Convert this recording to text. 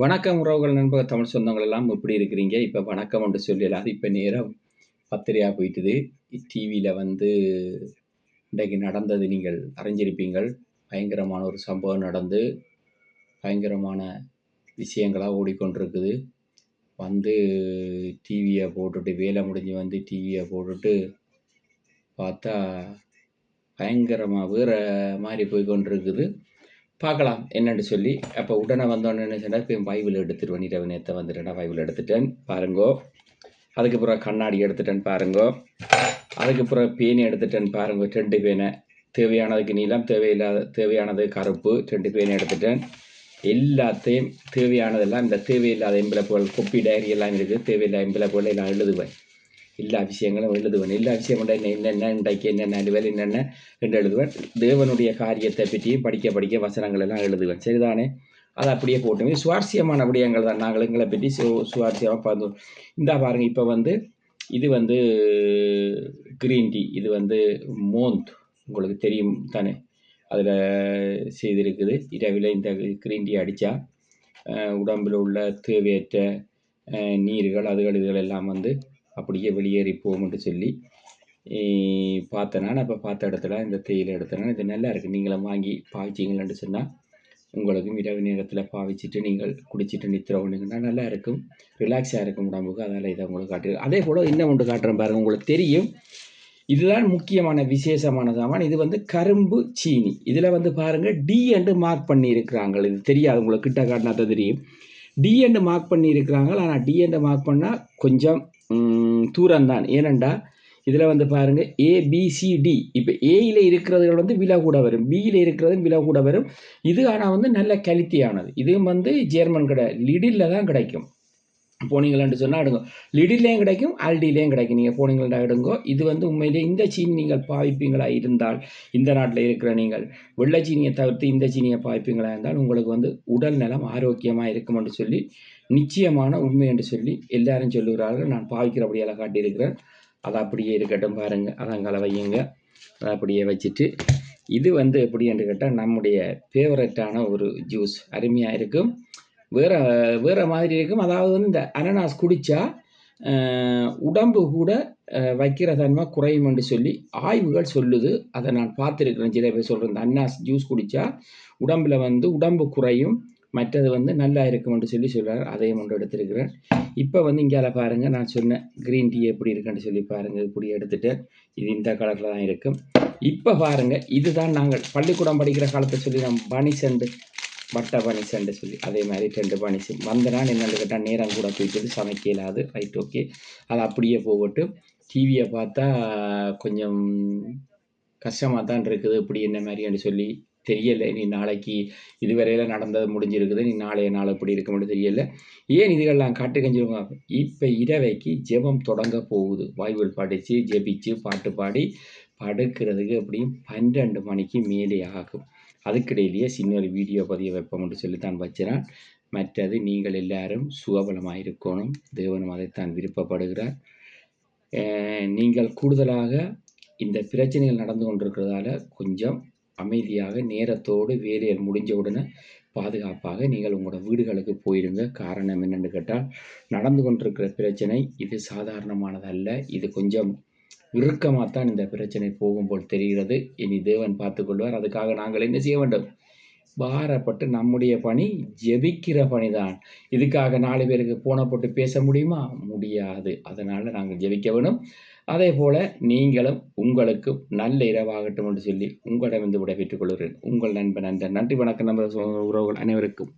வணக்கம் உறவுகள், நண்பர்கள், தமிழ் சொந்தங்கள் எல்லாம் எப்படி இருக்கிறீங்க? இப்போ வணக்கம் என்று சொல்லலாம். இப்போ நேரம் 10:30 போயிட்டுது. டிவியில் இன்றைக்கு நடந்தது நீங்கள் அறிஞ்சிருப்பீங்கள். பயங்கரமான ஒரு சம்பவம் நடந்து பயங்கரமான விஷயங்களாக ஓடிக்கொண்டிருக்குது. டிவியை போட்டுட்டு வேலை முடிஞ்சு டிவியை போட்டுட்டு பார்த்தா பயங்கரமாக வேறு மாதிரி போய்கொண்டிருக்குது. பார்க்கலாம் என்னென்னு சொல்லி. அப்போ உடனே வந்தோன்னு என்ன சொன்னால், இப்போ பைபிள் எடுத்துருவேன். இரவு நேரத்தை வந்துட்டேன்னா பைபிள் எடுத்துட்டேன் பாருங்கோ. அதுக்கப்புறம் கண்ணாடி எடுத்துட்டேன்னு பாருங்கோ. அதுக்கப்புறம் பேனை எடுத்துட்டேன்னு பாருங்கோ. 2 பேனை, தேவையானதுக்கு நீளம், தேவையானது கருப்பு. 2 பேனை எடுத்துட்டேன். எல்லாத்தையும் தேவையானதெல்லாம் இந்த தேவையில்லாத எம்பலப்புகள், கொப்பி டைரி எல்லாம் இருக்குது. தேவையில்லாத எம்பலப்புகள் எல்லாம் எழுதுவேன். எல்லா விஷயங்களும் எழுதுவேன். எல்லா விஷயம் என்னென்ன இன்றைக்கு என்னென்ன அலுவல் என்னென்ன என்று எழுதுவேன். தேவனுடைய காரியத்தை பற்றியும் படிக்க வசனங்கள் எல்லாம் எழுதுவேன். சரிதானே? அதை அப்படியே போட்டு சுவாரஸ்யமான விடயங்கள் தான். நாங்கள் எங்களை பற்றி சுவாரஸ்யமாக பார்த்தோம். இந்தா பாருங்கள். இப்போ இது கிரீன் டீ. இது மோந்த், உங்களுக்கு தெரியும் தானே? அதில் செய்திருக்குது. இரவில் இந்த கிரீன் டீ அடித்தா உடம்பில் உள்ள தேவையற்ற நீர்கள் இதுகள் எல்லாம் அப்படியே வெளியேறி போகும்னு சொல்லி பார்த்தேன். நான் அப்போ பார்த்த இடத்துல இந்த தேயிலை எடுத்தேன்னா இது நல்லா இருக்குது. நீங்களும் வாங்கி பாவிச்சிங்கன்னு சொன்னால் உங்களுக்கும் இரவு நேரத்தில் பாவிச்சிட்டு நீங்கள் குடிச்சிட்டு நித்திர ஒன்றுங்கன்னா நல்லா இருக்கும், ரிலாக்ஸாக இருக்கும் உடம்புக்கு. அதால் இதை உங்களுக்கு காட்டு. அதே போல் இன்னும் ஒன்று காட்டுறேன் பாருங்கள். உங்களுக்கு தெரியும், இதுதான் முக்கியமான விசேஷமான சாமான். இது கரும்பு சீனி. இதில் பாருங்கள் டி என்று மார்க் பண்ணி இருக்கிறாங்க. இது தெரியாது உங்களுக்கு, கிட்ட காட்டினா தான் தெரியும். டி என்று மார்க் பண்ணி இருக்கிறாங்க. ஆனால் டி என்று மார்க் பண்ணால் கொஞ்சம் தூரம்தான். ஏனெண்டா இதில் பாருங்கள் ஏபிசிடி. இப்போ ஏயில் இருக்கிறதுகள் விலை கூட வரும், பியில் இருக்கிறது விலை கூட வரும். இது ஆனால் நல்ல குவாலிட்டியானது. இதுவும் ஜெர்மன் கடை லிடில் தான் கிடைக்கும். போனீங்களான்னு சொன்னால் எடுங்க. லிடிலையும் கிடைக்கும், ஆல்டிலையும் கிடைக்கும். நீங்கள் போனீங்களா எடுங்கோ. இது உண்மையிலே இந்த சீனி நீங்கள் பாவிப்பீங்களா இருந்தால், இந்த நாட்டில் இருக்கிற நீங்கள் வெள்ளை சீனியை தவிர்த்து இந்த சீனியை பாவிப்பீங்களா இருந்தால் உங்களுக்கு உடல் நலம் ஆரோக்கியமாக இருக்கும் என்று சொல்லி, நிச்சயமான உண்மை என்று சொல்லி எல்லாரும் சொல்லுகிறார்கள். நான் பாவிக்கிறபடியால் காட்டியிருக்கிறேன். அதை அப்படியே இருக்கட்டும் பாருங்கள். அதங்களை வையுங்க. அதை அப்படியே வச்சுட்டு இது எப்படி என்று கேட்டால் நம்முடைய ஃபேவரட்டான ஒரு ஜூஸ். அருமையாக இருக்கும், வேறு மாதிரி இருக்கும். அதாவது இந்த அனனாஸ் குடித்தா உடம்பு கூட வைக்கிற தன்மை குறையும் என்று சொல்லி ஆய்வுகள் சொல்லுது. அதை நான் பார்த்துருக்கிறேன். சில பேர் சொல்கிறேன் இந்த அன்னாஸ் ஜூஸ் குடித்தா உடம்பில் உடம்பு குறையும், மற்றது நல்லா இருக்கும் என்று சொல்லி சொல்கிறார். அதையும் ஒன்று எடுத்துருக்கிறேன். இப்போ இங்கே பாருங்கள், நான் சொன்னேன் கிரீன் டீ எப்படி இருக்குன்னு சொல்லி பாருங்கள். இப்படி எடுத்துகிட்டு இது இந்த கலரில் தான் இருக்கும். இப்போ பாருங்கள், இதுதான் நாங்கள் பள்ளிக்கூடம் படிக்கிற காலத்தை சொல்லி நம்ம பனிசண்டு வட்ட பனிசண்டு சொல்லி அதே மாதிரி 2 பனிசு வந்தனால் என்னென்னு கேட்டால் நேரம் கூட போயிட்டு சமைக்க இயலாது. ரைட், ஓகே, அது அப்படியே போகட்டும். டிவியை பார்த்தா கொஞ்சம் கஷ்டமாக தான் இருக்குது. இப்படி என்ன மாதிரின்னு சொல்லி தெரியலை. நீ நாளைக்கு இதுவரையில் நடந்தது முடிஞ்சிருக்குது, நீ நாளைய நாள் இப்படி இருக்க மட்டும் தெரியலை. ஏன் இதுகள்லாம் காட்டு கஞ்சிருவாங்க. இப்போ இரவைக்கு ஜெபம் தொடங்க போகுது. பைபிள் படித்து ஜெபிச்சு பாட்டு பாடி படுக்கிறதுக்கு எப்படியும் 12 மணிக்கு மேலே ஆகும். அதுக்கிடையிலேயே சின்ன ஒரு வீடியோ பதிய வைப்போம்னு சொல்லித்தான் வச்சுறான். மற்றது நீங்கள் எல்லாரும் சுகபலமாக இருக்கணும். தேவனும் அதைத்தான் விருப்பப்படுகிறார். நீங்கள் கூடுதலாக இந்த பிரச்சனைகள் நடந்து கொண்டிருக்கிறதால கொஞ்சம் அமைதியாக நேரத்தோடு வேலைகள் முடிஞ்ச உடனே பாதுகாப்பாக நீங்கள் உங்களோட வீடுகளுக்கு போயிருங்க. காரணம் என்னென்னு கேட்டால், நடந்து கொண்டிருக்கிற பிரச்சனை இது சாதாரணமானதல்ல. இது கொஞ்சம் இறுக்கமாகத்தான் இந்த பிரச்சனை போகும் போல் தெரிகிறது. இனி தேவன் பார்த்துக்கொள்வார். அதுக்காக நாங்கள் என்ன செய்ய வேண்டும்? பாரப்பட்டு நம்முடைய பணி ஜெபிக்கிற பணிதான். இதுக்காக 4 பேருக்கு போன போட்டு பேச முடியுமா? முடியாது. அதனால் நாங்கள் ஜெபிக்க வேணும். அதே போல் நீங்களும் உங்களுக்கு நல்ல இரவாகட்டும் என்று சொல்லி உங்களிடமிருந்து விடைபெற்றுக் கொள்கிறேன். உங்கள் நண்பன். நன்றி, வணக்கம். நம்ம உறவுகள் அனைவருக்கும்